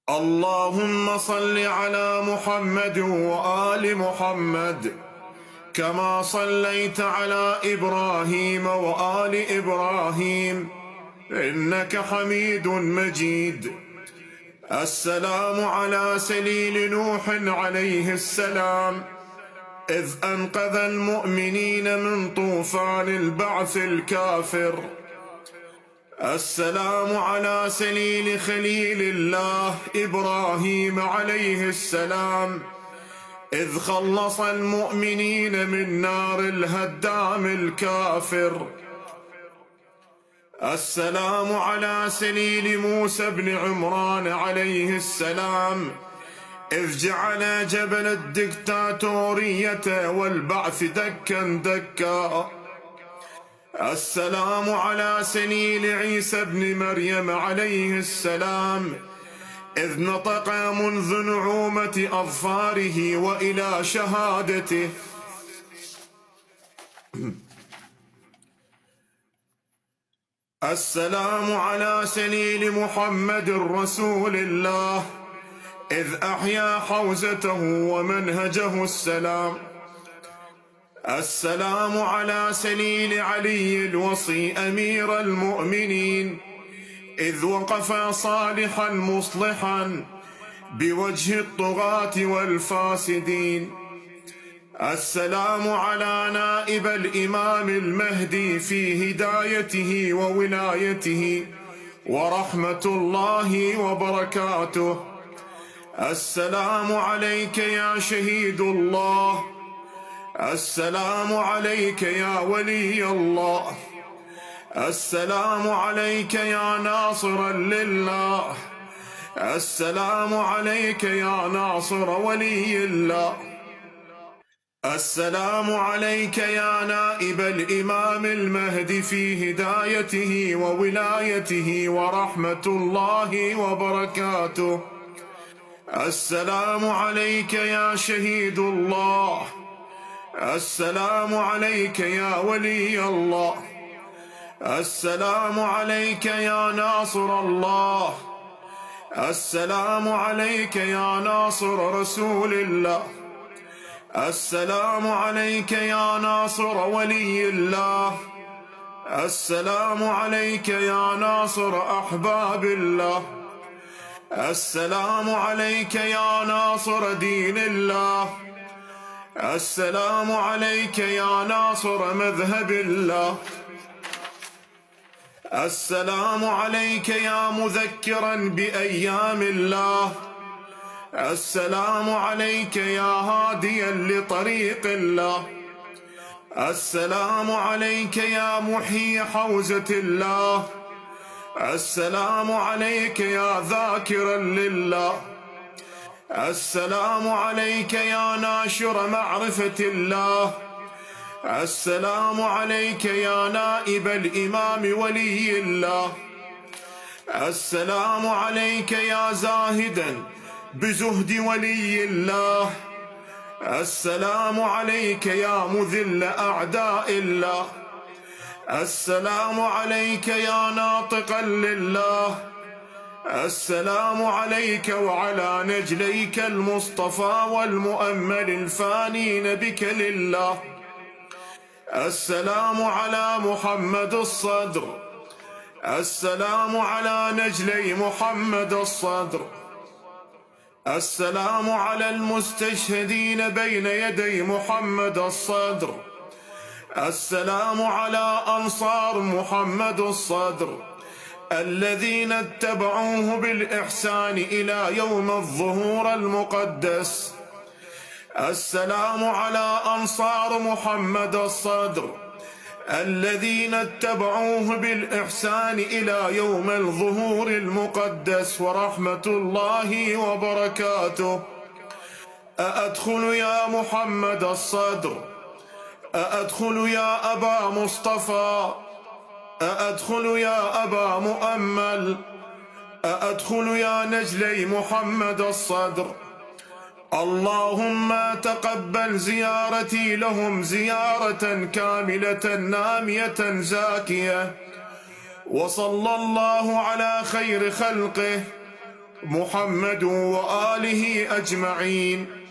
اللهم صل على محمد وآل محمد كما صليت على إبراهيم وآل إبراهيم إنك حميد مجيد. السلام على سليل نوح عليه السلام إذ أنقذ المؤمنين من طوفان البعث الكافر. السلام على سليل خليل الله إبراهيم عليه السلام إذ خلص المؤمنين من نار الهدام الكافر. السلام على سليل موسى بن عمران عليه السلام إذ جعل جبل الدكتاتورية والبعث دكا دكا. السلام على سليل عيسى بن مريم عليه السلام إذ نطق منذ نعومة أظفاره وإلى شهادته. السلام على سليل محمد رسول الله إذ أحيا حوزته ومنهجه السلام. السلام على سليل علي الوصي أمير المؤمنين إذ وقف صالحا مصلحا بوجه الطغاة والفاسدين. السلام على نائب الإمام المهدي في هدايته وولايته ورحمة الله وبركاته. السلام عليك يا شهيد الله. السلام عليك يا ولي الله. السلام عليك يا ناصرا لله. السلام عليك يا ناصر ولي الله. السلام عليك يا نائب الإمام المهدي في هدايته وولايته ورحمة الله وبركاته. السلام عليك يا شهيد الله. السلام عليك يا ولي الله. السلام عليك يا ناصر الله. السلام عليك يا ناصر رسول الله. السلام عليك يا ناصر ولي الله. السلام عليك يا ناصر أحباب الله. السلام عليك يا ناصر دين الله. السلام عليك يا ناصر مذهب الله. السلام عليك يا مذكرا بأيام الله. السلام عليك يا هاديا لطريق الله. السلام عليك يا محيي حوزة الله. السلام عليك يا ذاكرا لله. السلام عليك يا ناشر معرفة الله. السلام عليك يا نائب الإمام ولي الله. السلام عليك يا زاهدا بزهد ولي الله. السلام عليك يا مذل أعداء الله. السلام عليك يا ناطقا لله. السلام عليك وعلى نجليك المصطفى والمؤمل الفانين بك لله. السلام على محمد الصدر. السلام على نجلي محمد الصدر. السلام على المستشهدين بين يدي محمد الصدر. السلام على أنصار محمد الصدر الذين اتبعوه بالإحسان إلى يوم الظهور المقدس. السلام على أنصار محمد الصدر الذين اتبعوه بالإحسان إلى يوم الظهور المقدس ورحمة الله وبركاته. أأدخل يا محمد الصدر؟ أأدخل يا أبا مصطفى؟ أأدخل يا أبا مؤمل؟ أأدخل يا نجلي محمد الصدر؟ اللهم تقبل زيارتي لهم زيارة كاملة نامية زاكية. وصلى الله على خير خلقه محمد وآله أجمعين.